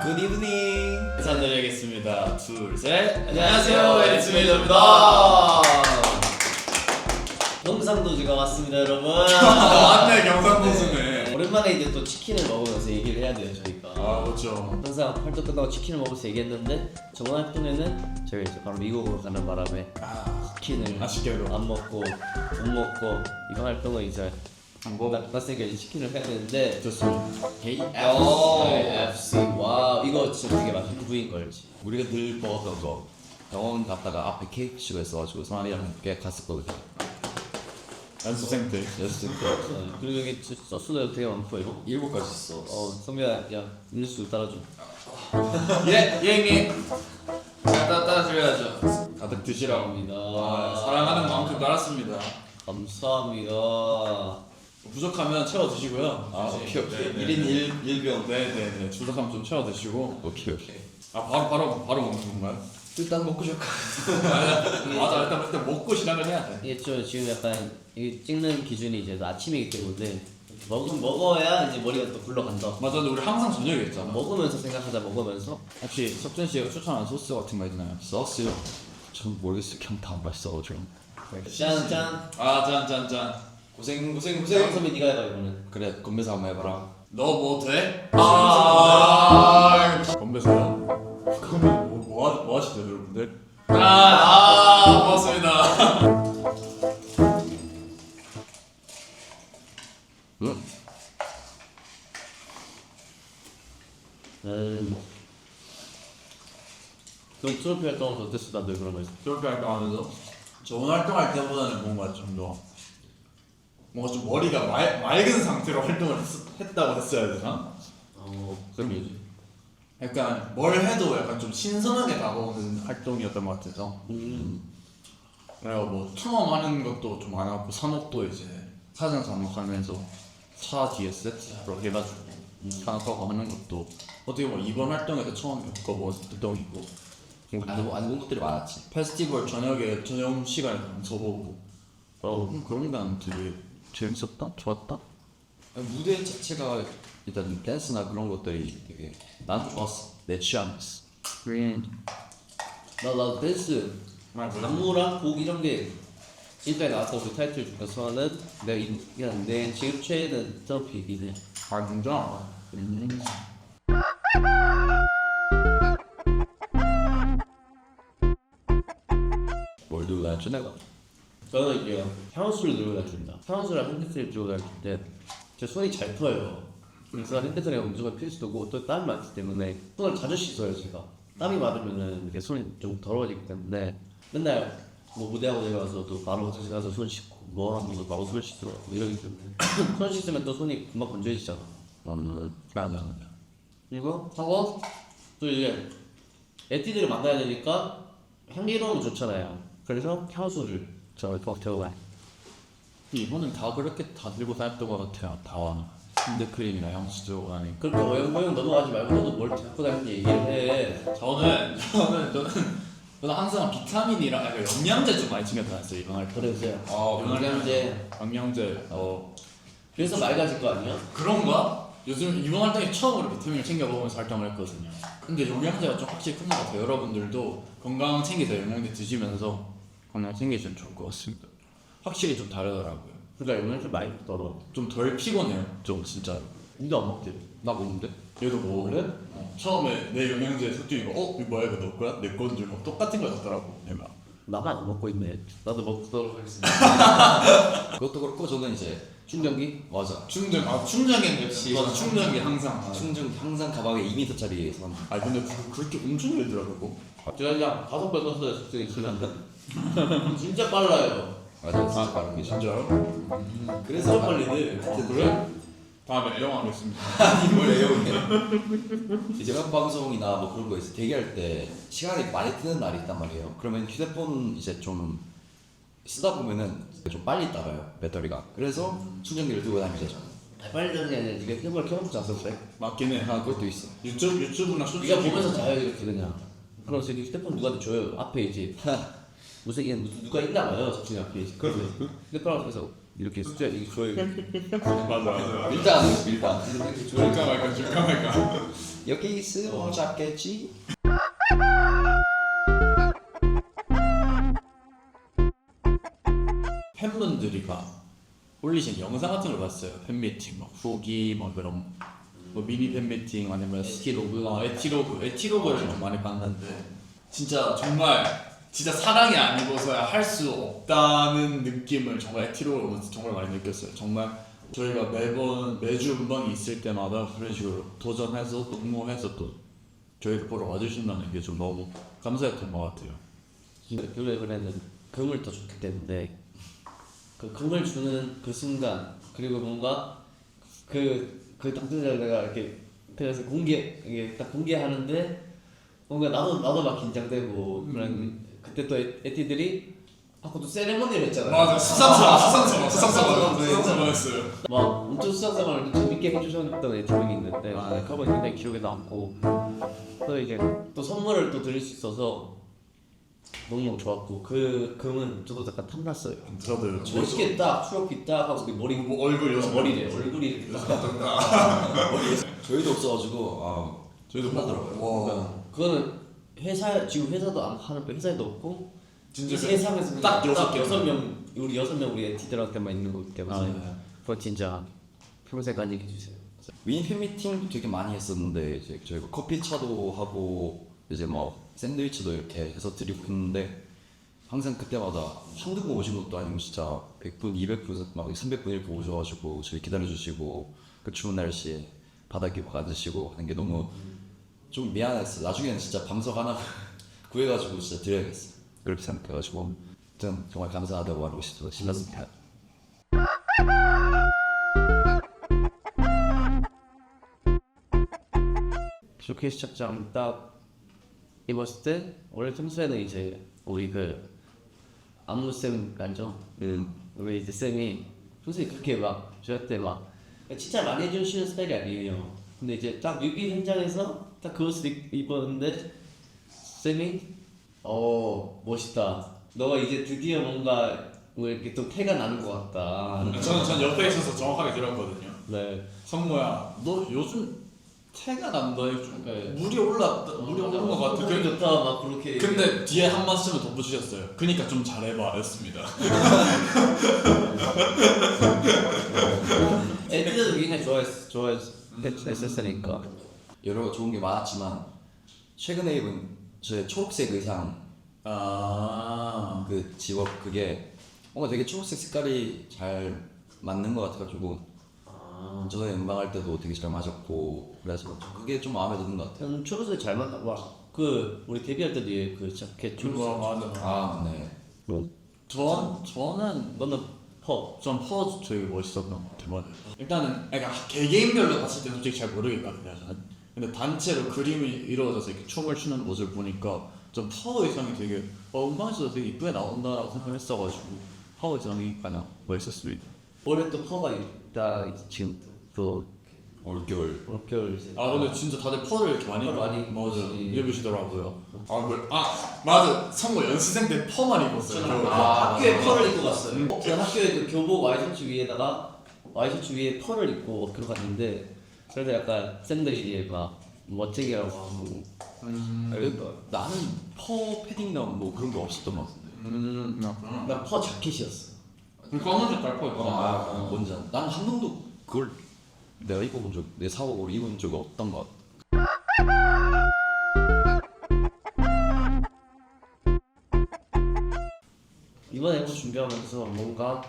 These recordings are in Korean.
굿 이브닝. 인사드리겠습니다. 둘, 셋. 안녕하세요, 에이티투메이저입니다. 경상도즈가 왔습니다, 여러분. 맞네, 경상도즈네. 오랜만에 이제 또 치킨을 먹으면서 얘기를 해야 돼요, 저희가. 아, 그렇죠. 항상 활동 끝나고 치킨을 먹으면서 얘기했는데 저번 활동에는 저희가 이제 바로 미국으로 가는 바람에 치킨을 아쉽게도 안 먹고 못 먹고 이번 활동은 이제 났으니까 이제 치킨을 해야 되는데 좋습니다. KFC. 와, 이거 진짜 되게 맛있는 부위인 걸지. 우리가 늘 먹었던 거 병원 갔다가 앞에 KFC가 있어가지고 성환이랑 함께 갔었거든요. 연수생 때. 연습 때 그리고 여기 소스도 되게 많고 이거. 7가지 있어. 성민아, 야 음료수 따라줘. 예, 형님. 따라드려야죠. 가득 드시라고. 감사합니다. 사랑하는 만큼 따랐습니다. 감사합니다. 부족하면 채워 드시고요. 아, 오케이. 네, 1인 1병. 네네네. 부족하면 좀 채워 드시고. 오케이. 아, 바로 먹는 건가요? 일단 먹고 싶어. 맞아, 일단 먹고 시작을 해야 돼. 이게 좀 지금 약간 이게 찍는 기준이 이제 아침이기 때문에 먹어야 이제 머리가 또 굴러간다. 맞아, 근데 우리 항상 저녁에 했잖아. 먹으면서 생각하자. 먹으면서. 혹시 석준 씨가 추천한 소스 같은 거 있나요? 소스 전 모르겠어. 그냥 다 맛있어 좀. 짠짠. 아, 짠. 고생. 선배 네가 해봐 이거는. 그래 건배사 한번 해봐라. 너 뭐 돼? 건배사요? 그러면 뭐 하시죠, 여러분들? 고맙습니다. 그럼 트로피 활동은 어땠어? 다들 그런 거 있어? 그렇게 활동하면서 좋은 활동할 때보다는 뭔가 좀 더 뭔가 좀 머리가 맑은 상태로 활동을 했다고 했어야 되나? 그럼 이지. 약간 뭘 해도 약간 좀 신선하게 다가오는 활동이었던 것 같아서 그리고 뭐 처음 하는 것도 좀 많았고 산업도 이제 사전 작업하면서 차 뒤에 세트로 해가지고 산업하고 하는 것도 어떻게 보면 이번 활동에서 처음 겪어본 활동이고 안 본 것들이 많았지. 페스티벌 저녁에 저녁 시간에 가서보고 그런 건 되게 재밌었다. 좋았다. 무대 자체가 일단 댄스나 그런 것들이 되게 난 좋았어. 내 취향이었어. 나 댄스 안무랑 곡 이런 게 지금까지 나왔던 그 타이틀 중에서는 그냥 내 지금 최애는 트로피이긴 해. 아 진짜? 뭘 들고 다녔지 내가? 저는 이제 향수를 들고 다닙니다. 향수랑 핸드크림 들고 다닐 때 제 손이 잘 터요. 그래서 핸드크림은 무조건 필수고 또 땀이 많기 때문에 손을 자주 씻어요 제가. 땀이 많으면은 이렇게 손이 좀 더러워지기 때문에 맨날 뭐 무대하고 내려가서도 바로 화장실 가서 손 씻고 뭐 하는 거 바로 손 씻더라고 이러기 때문에 손 씻으면 또 손이 금방 건조해지잖아. 맞아. 그리고 하고 또 이제 에티드를 만나야 되니까 향기로운 거 좋잖아요. 그래서 향수를 저를 꼭 들고 가요. 이번엔 다 그렇게 다 들고 다녔던 것 같아요. 다와 핸드크림이나 향수 들고 다니까. 그렇게 어영부영 넘어가지 말고 너도 뭘 자꾸 다니는지 얘기를 해. 저는 항상 비타민이랑 약간 영양제 좀 많이 챙겨 다녔어요 이번 활동. 그래서요. 영양제. 영양제. 그래서 맑아질 거 아니야? 그런가? 요즘 이번 활동에 처음으로 비타민을 챙겨 먹으면서 활동을 했거든요. 근데 영양제가 좀 확실히 큰 것 같아요. 여러분들도 건강 챙기세요. 영양제 드시면서 건강 챙기시면 좋을 것 같습니다. 확실히 좀 다르더라고요. 그러니까 영양제 많이 먹더라고. 좀 덜 피곤해요. 좀 진짜로. 니도 안 먹지? 나 먹는데? 얘도 먹을래? 처음에 내 영양제 석준이가 이거 뭐야 이거 너 거야? 내 건 줄 똑같은 거 같더라고. 내가. 나만 안 먹고 있네. 나도 먹도록 하겠습니다. 그것도 그렇고 저는 이제 충전기? 맞아. 충전기 역시 충전기 항상. 충전 항상 가방에 2m짜리 선. 아 근데 그렇게 엄청 늘더라고. 제가 그냥 5번 썼어요. 숙제에 있으면. 진짜 빨라요. 맞아, 진짜 빠른 게 진짜요? 그래서 빨리 그래? 다음에 애용하겠습니다. 뭘 애용해. 이제 음악 방송이나 뭐 그런 거 있어. 대기할 때 시간이 많이 드는 날이 있단 말이에요. 그러면 휴대폰 이제 좀 쓰다 보면은 좀 빨리 따라요 배터리가. 그래서 충전기를 들고 다니죠 저는. 빨리 되는 게 아니라 네가 휴대폰을 켜놓지 않았어요? 맞긴 해. 아 그것도 있어. 유튜브나 쇼츠 네가 보면서 자요 이렇게 그냥. 그럼 이제 휴대폰 누구한테 줘요? 앞에 이제 무슨 이게 누가 있나 봐요 저쪽 앞에. 그래서 휴대폰 앞에서 이렇게 숫자 이게 줘요. 맞아. 밀당. 줄까 말까. 여기 있으면 잡겠지. 팬분들이 막 올리신 영상 같은 걸 봤어요. 팬미팅, 막 후기, 뭐 그런 뭐 미니 팬미팅 아니면 에티로그를 좀 많이 봤는데 진짜 정말 진짜 사랑이 아니고서야 할 수 없다는 느낌을 정말 에티로그를 보면서 정말 많이 느꼈어요. 정말 저희가 매주 음방이 있을 때마다 그런 식으로 도전해서 또 응원해서 또 저희를 보러 와주신다는 게 좀 너무 감사했던 것 같아요. 그래는 금을 더 줬기 때문에 그 금을 주는 그 순간 그리고 뭔가 그 당첨자를 내가 이렇게 그래서 이게 딱 공개하는데 뭔가 나도 막 긴장되고 그때 또 에티들이 아까 또 세레머니를 했잖아요. 맞아, 수상스러웠어요. 막 엄청 수상스러운 재밌게 해주셨던 에티분이 있는데 그거 굉장히 기억에 남고 또 이제 또 선물을 또 드릴 수 있어서 너무 좋았고 그 금은 저도 약간 탐났어요. 저도 멋있게 딱 추억이 딱 하고 머리 얼굴 머리래 얼굴이 이렇게 딱 저희도 없어가지고 저희도 하더라고요. 와, 그거는 지금 회사도 안 하는 회사에도 없고 진짜 세상에서 딱 여섯 개. 6명 우리 6명 우리 에티들한테만 있는 거기 때문에 네. 그건 진짜 평생 간직해 주세요. 미니 팬미팅도 되게 많이 했었는데 이제 저희가 커피 차도 하고 이제 뭐 샌드위치도 이렇게 해서 드리고 있는데 항상 그때마다 한두 분 오신 것도 아니고 진짜 100분, 200분, 막 300분 이렇게 오셔가지고 저희 기다려주시고 그 추운 날씨에 바닥에 앉으시고 하는 게 너무 좀 미안했어. 나중에는 진짜 방석 하나 구해가지고 진짜 드려야겠어. 그렇게 생각해가지고 전 정말 감사하다고 하고 싶어서 신났습니다. 쇼케이스 착장 딱 입었을 때 원래 평소에는 이제 우리 그 안무쌤 알죠? 우리 이제 쌤이 평소에 그렇게 막 저한테 막 진짜 많이 해주시는 스타일이 아니에요. 근데 이제 딱 뮤비 현장에서 딱 그 옷을 입었는데 쌤이 멋있다. 너가 이제 드디어 뭔가 뭐 이렇게 또 태가 나는 것 같다. 전 옆에 있어서 정확하게 들었거든요. 네. 성모야, 너 요즘 태가 난다. 좀 네. 물이 오른 것 같아. 그게 좋다 막 그렇게. 근데 뒤에 한 말씀을 덧붙이셨어요. 그니까 좀 잘해봐 였습니다. 애들도 굉장히 좋아했었으니까. 여러 좋은 게 많았지만 최근에 입은 저의 초록색 의상 그 지워 그게 뭔가 되게 초록색 색깔이 잘 맞는 것 같아가지고 저번에 음방할 때도 되게 잘 맞았고 그래서 그게 좀 마음에 드는 것 같아요. 저는 초록색 잘 맞나 봐. 그 우리 데뷔할 때도 그 자켓 초록색. 맞아. 네. 뭐? 저는 너는 퍼. 전 퍼 되게 멋있었던 것 같아요. 맞아요. 일단은 약간 개개인별로 봤을 때 솔직히 잘 모르겠거든요. 근데 단체로 그림이 이루어져서 이렇게 춤을 추는 모습을 보니까 전 퍼 의상이 되게 음방에서도 되게 이쁘게 나온다라고 생각했어가지고 퍼 의상이 가장 멋있었습니다. 올해 또 퍼가 있다 지금 또 올겨울 이제. 근데 진짜 다들 퍼를 이렇게 많이 맞아 입으시더라고요. 맞아. 성모 연습생 때 퍼만 입었어요. 학교에 펄을 입고 갔어요. 제가 학교에 그 교복 와이셔츠 위에 펄을 입고 들어갔는데 그래도 약간 쌤들이 막 멋지게 하고 하고. 나는 퍼 패딩이나 뭐 그런 게 없었던 것 같은데. 나 퍼 자켓이었어. 검은 색깔 퍼 뭔지 알아. 난 한 번도 그걸 내가 입어본 적, 내 사복으로 입은 적이 없던 것 같아. 이번에 앨범 준비하면서 뭔가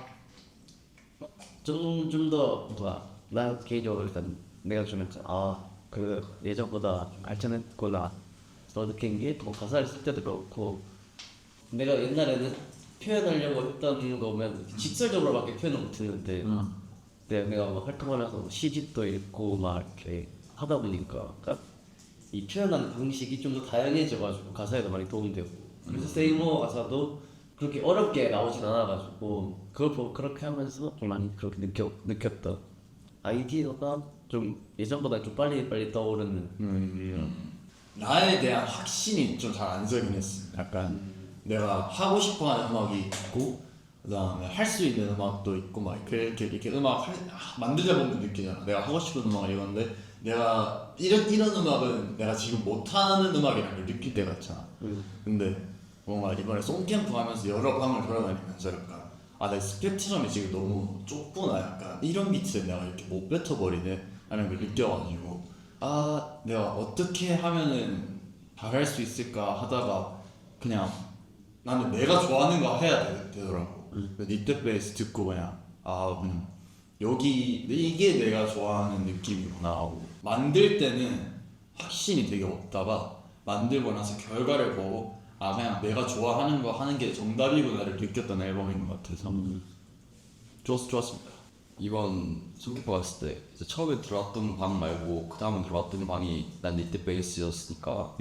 좀 더 나 개인적으로 일단 내가 좀 약간 그 예전보다 발전했구나 더 느낀 게 뭐 가사를 쓸 때도 그렇고 내가 옛날에는 표현하려고 했던 거면 직설적으로밖에 표현을 못했는데 내가 막 활동하면서 시집도 읽고 막 이렇게 하다 보니까 이 표현하는 방식이 좀 더 다양해져가지고 가사에도 많이 도움되고 그래서 세이모 가사도 그렇게 어렵게 나오진 않아가지고 그걸 보고 그렇게 하면서 좀 많이 그렇게 느꼈다. 아이디어가 좀 예전보다 좀 빨리 떠오르는 나에 대한 확신이 좀 잘 안 서긴 했어. 약간 내가 하고 싶어하는 음악이 있고 그다음에 할 수 있는 음악도 있고 막 이렇게 음악 만들다 보면 느끼잖아. 내가 하고 싶은 음악은 이건데 내가 이런 음악은 내가 지금 못하는 음악이라는 걸 느낄 때가 있잖아. 근데 뭔가 이번에 송캠프 하면서 여러 방을 돌아다니면서 약간 내 스펙트럼이 지금 너무 좁구나, 약간 이런 비트를 내가 이렇게 못 뱉어버리네 라는 걸 느껴가지고 내가 어떻게 하면은 잘할 수 있을까 하다가 그냥 나는 내가 좋아하는 거 해야 되더라고. 니트 베이스 듣고 그냥 여기 이게 내가 좋아하는 느낌이구나 하고 만들 때는 확신이 되게 없다가 만들고 나서 결과를 보고 그냥 내가 좋아하는 거 하는 게 정답이구나를 느꼈던 앨범인 것 같아서 좋았습니다. 이번 송기파 갔을 때 이제 처음에 들어왔던 방 말고 그 다음에 들어왔던 방이 난 니트 베이스였으니까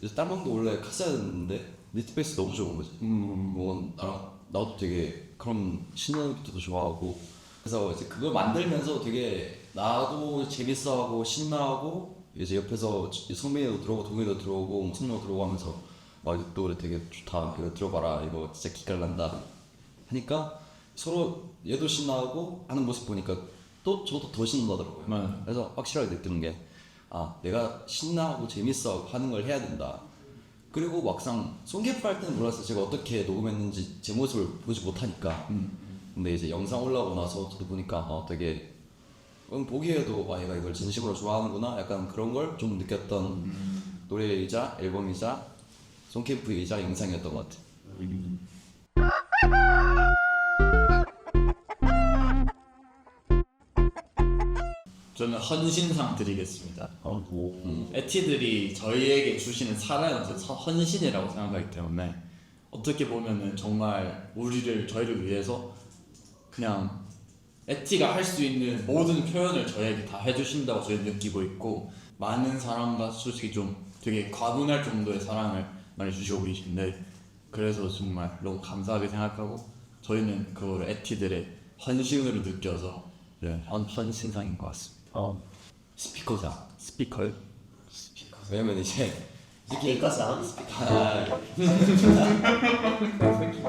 이제 다른 방도 원래 카스였는데 니트 베이스 너무 좋은 거지. 뭐 나도 되게 그런 신나는 것도 좋아하고 그래서 이제 그걸 만들면서 되게 나도 재밌어하고 신나하고 이제 옆에서 성민이도 들어오고 동현이도 들어오고 승모도 들어오고 하면서 막 또 되게 좋다, 이거 들어봐라, 이거 진짜 기깔난다 하니까 서로 얘도 신나하고 하는 모습 보니까 또 저도 더 신나더라고요. 그래서 확실하게 느끼는 게 내가 신나하고 재밌어 하는 걸 해야 된다. 그리고 막상 송개프 할 때는 몰랐어요. 제가 어떻게 녹음했는지 제 모습을 보지 못하니까. 근데 이제 영상 올라오고 나서 저도 보니까 되게 보기에도 얘가 이걸 진심으로 좋아하는구나 약간 그런 걸 좀 느꼈던 노래이자 앨범이자 송캠프이자 영상이었던 것 같아요. 저는 헌신상 드리겠습니다. 에티들이 저희에게 주시는 사랑은 헌신이라고 생각하기 때문에 어떻게 보면은 정말 저희를 위해서 그냥 에티가 할 수 있는 모든 표현을 저희에게 다 해주신다고 저희는 느끼고 있고 많은 사람과 솔직히 좀 되게 과분할 정도의 사랑을 많이 주시고 계신데 그래서 정말 너무 감사하게 생각하고 저희는 그거를 에티들의 헌신으로 느껴서 헌신상인 것 같습니다. 스피커상. 스피커. 왜냐면 이제 스피커상?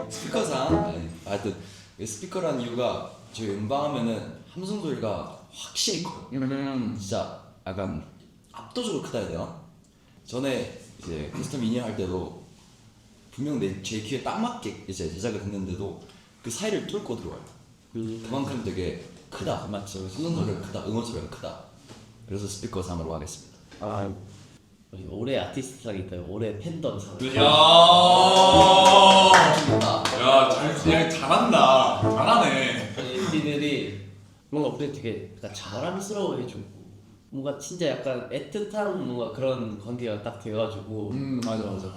스피커상 하여튼 스피커라는 이유가 저희 음방하면은 함성 소리가 확실히 커요. 진짜 약간 압도적으로 크다 해야 되나? 전에 이제 커스텀 미니 할 때도 분명 제 귀에 딱 맞게 이제 제작을 했는데도 그 사이를 뚫고 들어와요. 그만큼 되게 크다. 맞죠. 함성 소리가 크다. 응원 소리가 크다. 그래서 스피커상으로 하겠습니다. 올해 아티스트상이 있다요. 올해 팬덤상. 잘한다. 잘하네. 엔티들이 뭔가 우리 되게 약간 자랑스러워 해주고 뭔가 진짜 약간 애틋한 뭔가 그런 관계가 딱 돼가지고 맞아. 그렇죠.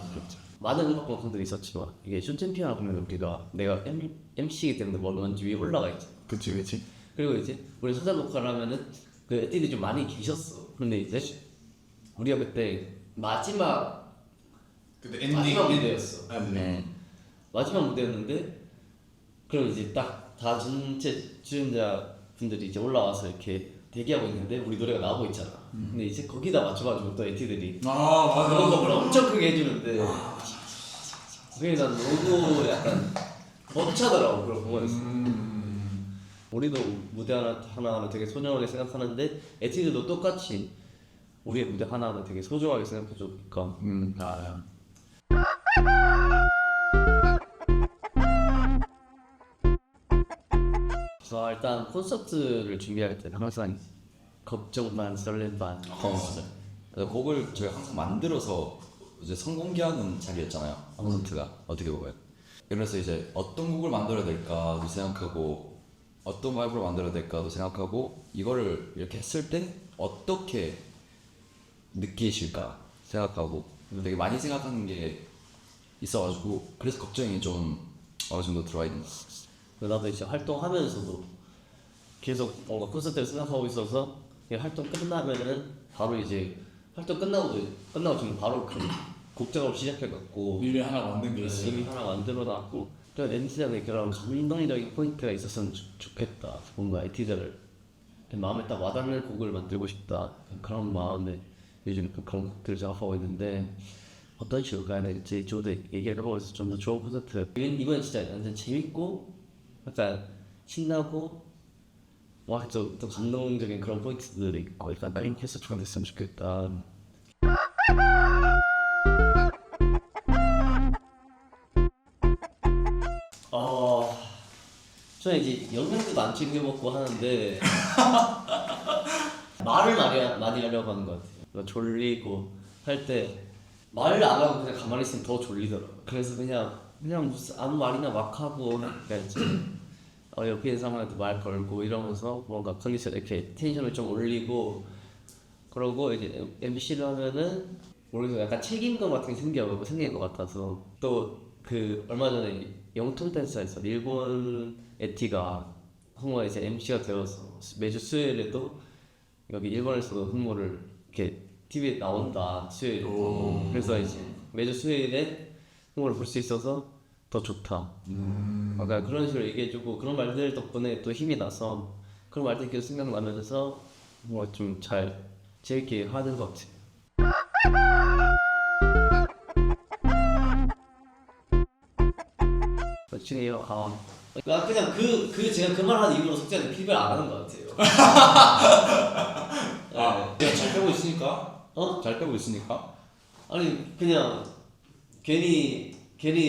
많은 음악 방송들이 있었지만 이게 쇼 챔피언 보면 우리가 내가 MC이기 때문에 먼저 위에 올라가 있지. 그치. 그리고 이제 우리 소자 녹화를 하면은 그 애들이 좀 많이 계셨어. 근데 이제 우리가 그때 마지막 무대였어. 마지막 무대였는데 그럼 이제 딱 다 전체 출연자 분들이 이제 올라와서 이렇게 대기하고 있는데 우리 노래가 나오고 있잖아. 근데 이제 거기다 맞춰가지고 또 애티들이 그런 걸 엄청 크게 해주는데 그게 난 너무 약간 벅차더라고. 그걸 보면서 우리도 무대 하나하나 되게 소중하게 생각하는데 애티들도 똑같이 우리의 무대 하나하나 되게 소중하게 생각해주니까 그래서 일단 콘서트를 준비할 때는 항상 걱정 반 설렘 반 곡을 저희가 항상 만들어서 이제 선공개하는 자리였잖아요. 콘서트가 어떻게 보면. 그래서 이제 어떤 곡을 만들어야 될까도 생각하고 어떤 바이브를 만들어야 될까도 생각하고 이거를 이렇게 했을 때 어떻게 느끼실까 생각하고 되게 많이 생각하는 게 있어가지고 그래서 걱정이 좀 어느 정도 들어와 있는 것 같아요. 나도 이제 활동하면서도 계속 뭔가 콘서트를 생각하고 있어서 활동 끝나면은 바로 이제 활동 끝나고 지금 바로 그 곡 작업 시작해갖고 미리 하나 만든 게 있어. 이미 하나 만들어놨고 또 MC장에 그런 감동적인 포인트가 있었으면 좋겠다. 뭔가 에티들을 마음에 딱 와닿는 곡을 만들고 싶다. 그런 마음에 요즘 그런 곡들을 작업하고 있는데 어떤 식으로 가야 될지 저도 얘기를 해보면서 좀 더 좋은 콘서트 이번엔 진짜 완전 재밌고 약간 신나고 또 감동적인 그런 포인트들이 있고 일단 나 이렇게 해서 좀 됐으면 좋겠다. 저는 이제 영양제도 안 챙겨 먹고 하는데 말을 많이 하려고 하는 것 같아요. 졸리고 할 때 말을 안 하고 그냥 가만히 있으면 더 졸리더라고요. 그래서 그냥 무슨 아무 말이나 막 하고 그러니까 이제 옆에 있는 사람한테 말 걸고 이러면서 뭔가 컨디션 이렇게 텐션을 좀 올리고 그러고 이제 MC를 하면은 모르겠어요. 약간 책임감 같은 게 생긴 것 같아서 또 그 얼마 전에 영통 댄스에서 일본 에티가 홍보에 이제 MC가 되어서 매주 수요일에도 여기 일본에서도 홍보를 이렇게 TV에 나온다 수요일에. 그래서 이제 매주 수요일에 홍보를 볼 수 있어서 더 좋다. 약간 그런 식으로 얘기해주고 그런 말들 덕분에 또 힘이 나서 그런 말들 계속 생각나면서 뭐 좀 잘 재밌게 하는 것 같아요. 그치요. 그냥 제가 그 말 하는 이유로 숙제는 피드백 안 하는 것 같아요. 네. 잘 빼고 있으니까. 어? 잘 빼고 있으니까. 아니 그냥 괜히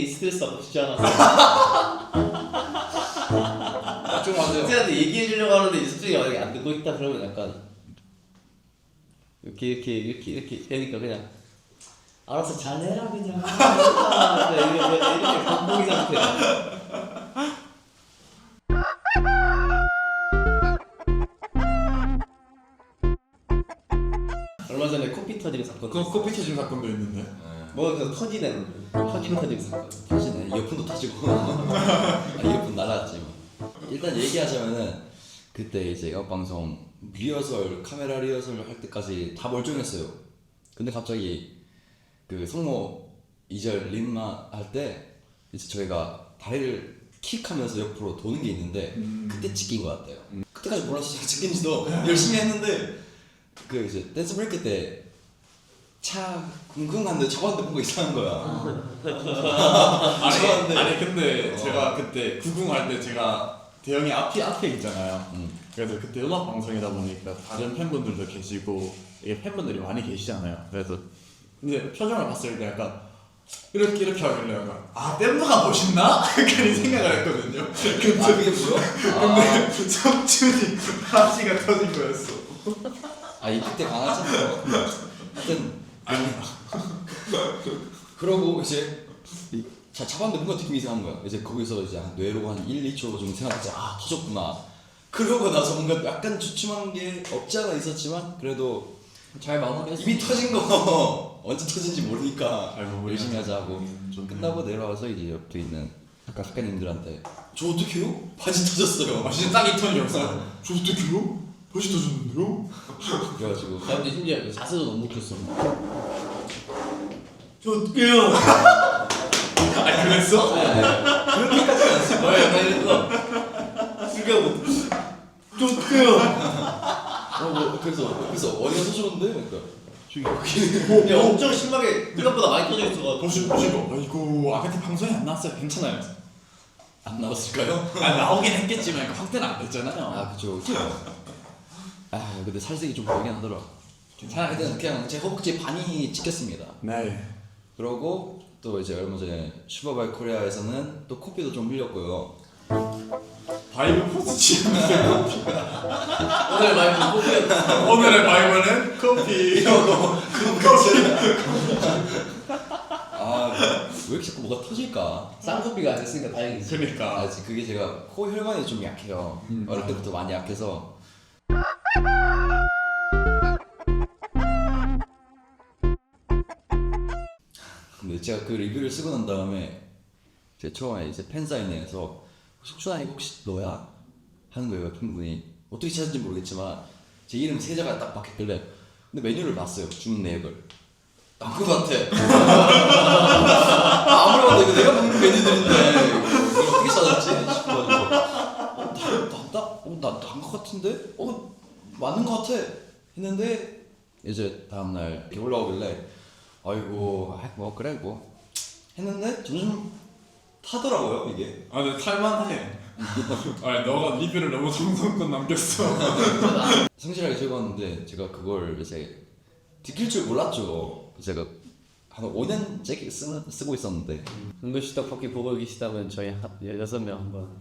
스트레스 받고 싶지 않아서 좀 하세요. 숙제한테 얘기해 주려고 하는데 이제 숙제가 만약에 안 듣고 있다 그러면 약간 이렇게 되니까 그냥 알아서 잘해라 그냥 이렇게 반복이 상태야. 얼마 전에 코피 터지는 사건. 그 커피 터진 사건도 있는데. 뭐 터지는 사건. 터지네. 이어폰도 터지고. 이어폰 날아갔지 뭐. 일단 얘기하자면은 그때 이제 영업방송 리허설, 카메라 리허설 할 때까지 다 멀쩡했어요. 근데 갑자기 그 성모 2절 림마 할 때 이제 저희가 다리를 킥하면서 옆으로 도는 게 있는데 그때 찍힌 것 같아요. 그때까지 몰랐어요. 제가 찍힌지도 열심히 했는데 그 이제 댄스 브레이크 때 차 쿵쿵한데 저한테 뭔가 이상한 거야. 아니 근데 제가 그때 구궁할 때 제가 대형이 앞에 있잖아요. 그래서 그때 음악 방송이다 보니까 다른 팬분들도 계시고 이게 팬분들이 많이 계시잖아요. 그래서 이제 표정을 봤을 때 약간 이렇게 하길래 약간 댄브가 멋있나? 약간 이 생각을 했거든요. 그게 뭐야? 근데 성준이 가시가 터진 거였어. 이때 강하잖아요. 하여튼 그러고 이제 잡았는데 뭔가 느낌이 이상한 거야. 이제 거기서 이제 뇌로 한 1, 2초 정도 생각했지. 터졌구나. 그러고 나서 뭔가 약간 주춤한 게 없지 않아 있었지만 그래도 잘 마무리했어. 이미 터진 거 언제 터진지 모르니까 잘 마무리 열심히 하자고. 끝나고 내려와서 이제 옆에 있는 작가님들한테 저 어떡해요? 바지 터졌어요. 진짜 딱 이 톤이었어. 저 어떡해요? 바지 터졌는데요? 그래가지고 근데 심지어 자세도 너무 웃겼어. 저 어떡해요? 아니 그랬어? 그렇게까지는 안 했을 거예요. 약간 이랬어. 슬겨하고 저 어떡해요? 그래서 어디가 터졌는데? 그러니까 그냥 엄청 심하게 생각보다 많이 터져 있어가지고 보시고 아이고 그때 방송에 안 나왔어요. 괜찮아요. 안 나왔을까요? 나오긴 했겠지만 확대는 안 됐잖아요. 그쵸. 근데 살색이 좀 보이긴 하더라. 괜찮아요. 하여튼 그냥 제 허벅지 반이 찍혔습니다. 네. 그러고 또 이제 얼마 전에 슈퍼바이 코리아에서는 또 코피도 좀 흘렸고요. 바이브 포스 취하면서 오늘 말고 코피였어. 오늘의 바이브는 커피. 왜 이렇게 자꾸 뭐가 터질까? 쌍코피가 안 됐으니까 다행이지. 그러니까. 그게 제가 코 혈관이 좀 약해요. 어릴 때부터 많이 약해서. 근데 제가 그 리뷰를 쓰고 난 다음에 제 처음에 이제 팬사인회에서 숙준아 이거 혹시 너야? 하는 거예요. 팬분이 어떻게 찾았는지 모르겠지만 제 이름 세 자가 딱 박혔길래 근데 메뉴를 봤어요. 주문 내역을 난 그거 같아. 아무리 봐도 이거 내가 먹는 메뉴들인데 이걸 어떻게 찾았지? 싶어가지고 난것 같은데? 맞는 것 같아 했는데 이제 다음날 이렇게 올라오길래 아이고 뭐 그래 뭐 했는데 점점 타더라고요 이게. 아 근데 탈만해. 아니 너가 리뷰를 너무 정성껏 남겼어. 성실하게 적었는데 제가 그걸 이제 지킬 줄 몰랐죠. 제가 한 5년째 쓰고 있었는데. 은근 씨 떡볶이 보고 계시다면 저희 6명 한번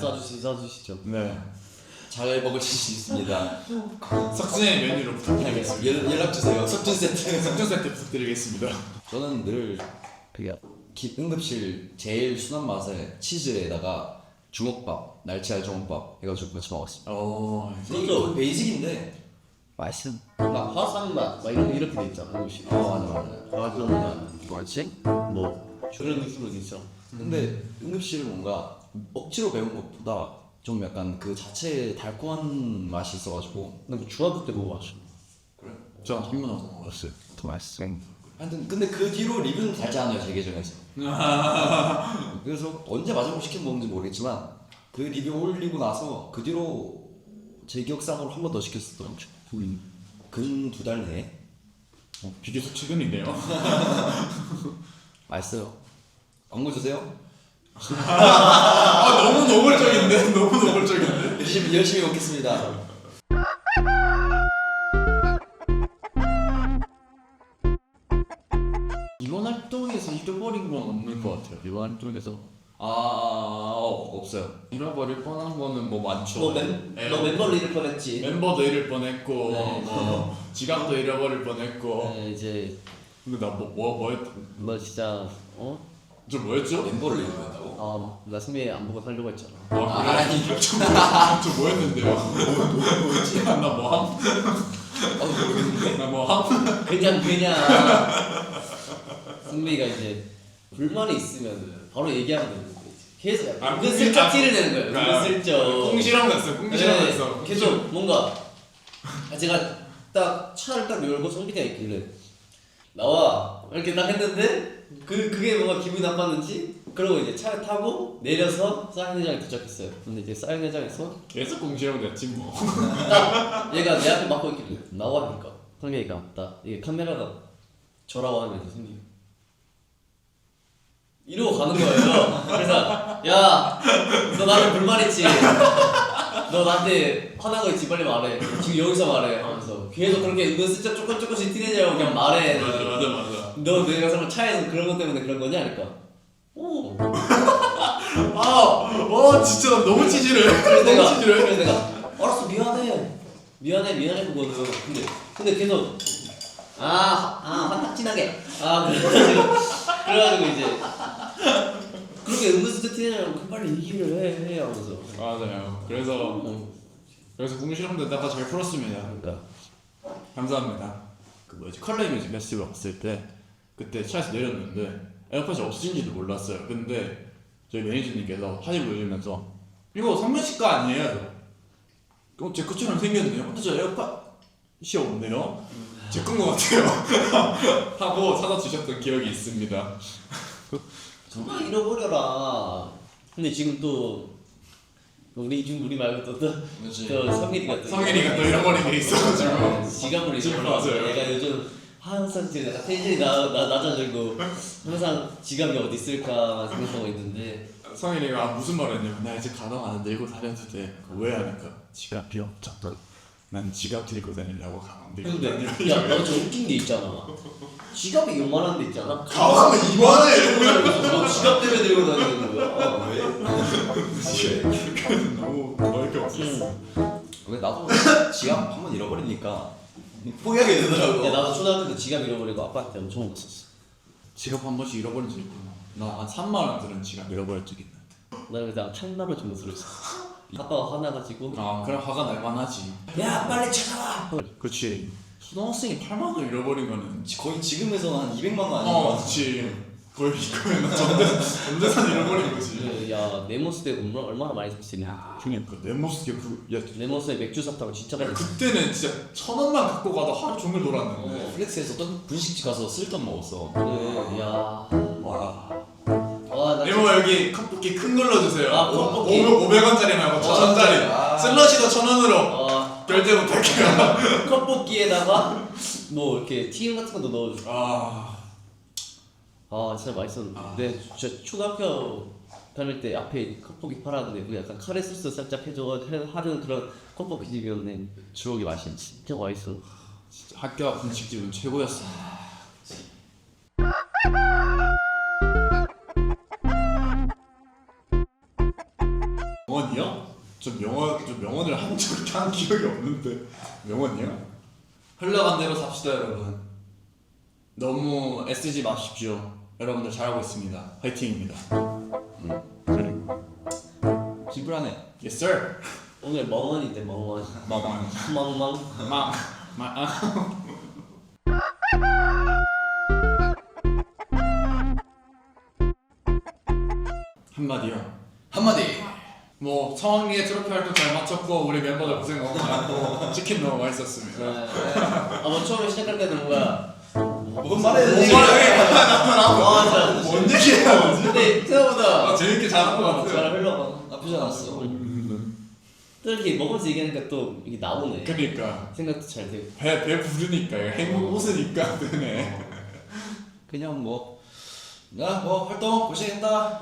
써주시죠. 네. 잘 먹을 수 있습니다. 석진의 메뉴로 부탁드리겠습니다. 연락 주세요. 석준 세트. 석준 세트 부탁드리겠습니다. 저는 늘 그게 응급실 제일 순한 맛에 치즈에다가 주먹밥, 날치알 주먹밥 해가지고 같이 먹었습니다. 근데 이거 베이직인데 맛있음. 막 화산맛 막 이렇게 돼 있잖아. 음식. 맞아. 뭐지? 뭐 그런 느낌으로 돼 있죠. 근데 응급실은 뭔가 억지로 배운 것보다 좀 약간 그 자체의 달콤한 맛이 있어가지고. 나 중학교 때 먹어봤어. 그래? 저 한번 와서 먹었어요. 더 맛있어. 하여튼 근데 그 뒤로 리뷰는 달지 않아요 제 계정에서. 그래서 언제 마지막으로 치킨 먹는지 모르겠지만 그 리뷰 올리고 나서 그 뒤로 제 기억상으로 한 번 더 시켰었던 근 2달 내에. 비교적 최근이네요. 맛있어요. 광고 주세요. 아 너무 노골적인데? 너무 노골적인데? 열심히 먹겠습니다. 이번 활동에서 잃어버린 건 없는 것 같아요. 이번 활동에서 없어요. 잃어버릴 뻔한 거는 뭐 많죠. 너 멤버를 잃을 뻔했지. 멤버도 잃을 뻔했고, 네. 뭐 지갑도 잃어버릴 뻔했고. 네, 이제 근데 나 뭐였다? 너 진짜 저 뭐였죠? 멤버를 잃어버렸다고? 나 승리 안 보고 살려고 했잖아. 아 그래? 아니. 저 뭐였는데요? 뭐였지? 나뭐 함? 나뭐 함? 그냥 승리가 이제 불만이 있으면 바로 얘기하면 되는 거지. 계속 은근슬쩍 티를 내는 거예요. 은근슬쩍. 꿍시렁 났어. 꿍시렁 났어. 계속 뭔가 제가 딱 차를 딱 열고 성빈이가 있길래 나와 이렇게 딱 했는데 그게 뭔가 기분이 나빴는지 그러고 이제 차를 타고 내려서 사인회장에 도착했어요. 근데 이제 사인회장에서 계속 꿍시렁 났지 뭐. 딱 얘가 내 앞에 막고 있길래 나와니까 성빈이가 딱 이게 카메라가 저라고 하면 이제 성빈이 이러고 가는 거예요. 그래서 야 너 나를 불만했지. 너 나한테 화난 거 있지 빨리 말해. 지금 여기서 말해 하면서 계속 그렇게 은근슬쩍 조금씩 티내자고 그냥 말해. 맞아. 너 내가 설마 차에서 그런 것 때문에 그런 거냐 하니까 오. 진짜 나 너무 찌질해. 그래서 내가 알았어 미안해 그거는 근데 계속 화딱 진하게 그래가지고 이제 그렇게 은근슬쩍 티내자고 빨리 얘기를 해 하면서 맞아요. 그래서 꿍시렁 되다가 잘 풀었습니다. 그러니까 감사합니다. 그 뭐지 컬러 이미지 페스티벌 갔을 때 그때 차에서 내렸는데 에어팟이 없어진지도 몰랐어요. 근데 저희 매니저님께서 사진 보여주면서 이거 성민 씨 거 아니에요? 제 것처럼 생겼네요. 근데 저 에어팟이 없네요. 제 건 것 같아요. 하고 사다 주셨던 기억이 있습니다. 정말 잃어버려라. 근데 지금 또 우리 말고 또 성일이가 또 잃어버린 게 있어가지고 지갑을 지금 잃어버려. 맞아요. 얘가 요즘 항상 지금 약간 텐션이 낮아지고 항상 지갑이 어디 있을까 생각하고 있는데 성일이가 무슨 말 했냐면 나 이제 가방 안 들고 다녀도 돼. 왜 하니까 지갑이 없잖아. 난 지갑 들고 다니려고 가방 들고 근데 다니려고. 야너 저 웃긴 게 있잖아. 지갑이 요만한 데 있잖아. 가방은 이만해. 너 지갑 때문에 들고 다니는 거야. 왜? 너무 넓게 없었어. 근데 나도 지갑 한번 잃어버리니까 포기하게 되더라고. 야 나도 초등학교 때 지갑 잃어버리고 아빠한테 엄청 혼났었어. 지갑 한 번씩 잃어버린 적 있구나. 나 한 3만 원 들은 지갑 잃어버린 적 있는데. 나는 그냥 창남을 정도 들었어. 아빠가 화나가지고 그럼 화가 날 만하지. 야 빨리 찾아와. 그렇지. 초등학생이 8만 원 잃어버린 거는 거의 지금에서는 한 200만 원 아닌가? 그렇지. 거의 이거는 전대산 잃어버린 거지. 야 네모스에 얼마나 많이 샀으냐. 그러니까 내 모습이 네모스에 맥주 샀다고 진짜 많이 샀어. 그때는 진짜 1,000원만 갖고 가도 하루 종일 놀았는데. 플렉스에서 어떤 분식집 가서 쓸 돈 먹었어. 그래, 야. 나 네모 여기 컵볶이 큰 걸로 주세요. 컵볶이. 500원짜리 말고 1,000원짜리. 슬러시도 1,000원으로 결제 못할게요. 컵볶이에다가 뭐 이렇게 튀김 같은 것도 넣어주고. 아 진짜 맛있었는데 근데 진짜 초등학교 다닐 때 앞에 컵볶이 팔았는데 그 약간 카레 소스 살짝 해줘 하는 그런 컵볶이 집이었네. 추억이 맛있지. 진짜 맛있어. 진짜 학교 앞 분식집은 최고였어. 명언이요? 좀 명언을 한 기억이 없는데 명언이요? 흘러간 대로 삽시다 여러분. 너무 애쓰지 마십시오. 여러분들 잘하고 있습니다. 화이팅입니다. 심플하네. Yes sir. 오늘 멍언인데 멍언. 마방. 멍멍. 한마디요. 한마디. 뭐 성황리에 트로피 활동 잘 마쳤고 우리 멤버들 고생 너무 많았고 치킨 너무 맛있었습니다. 아뭐 처음에 시작할 때는 뭔가 뭔 말해? 뭔 얘기야? 근데 생각보다 재밌게 잘한 것 잘 같아요. 흘러가. 나쁘지 않았어. 또 이렇게 먹으면서 얘기하니까 또 이게 나오네. 그러니까 생각도 잘 되고. 배 부르니까 행복 웃으니까 되네. 그냥 뭐 활동 고생했다.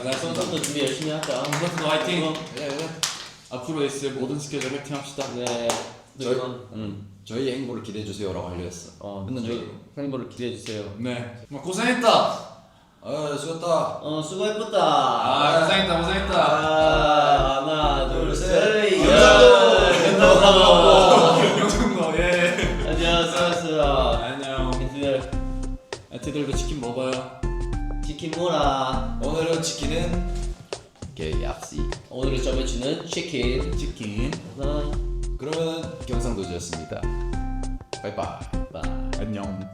날 선수도 준비 열심히 하자. 선수도 화이팅. 그래. 앞으로 있을 모든 스케줄 화이팅합시다. 네. 저희 행보를 기대해 주세요라고 알려졌어. 근데 저희 행보를 기대해 주세요. 네. 고생했다. 수고했다. 수고했다. 고생했다. 하나, 둘, 셋. 영상도 예. 안녕, 수고하셨어요. 안녕. 애들도 치킨 먹어요. 치킨 모라. 오늘은 치킨은 KFC. 오늘의 점해주는 치킨. 하나, 그러면 경상도즈였습니다. 바이바이. 바이. 안녕.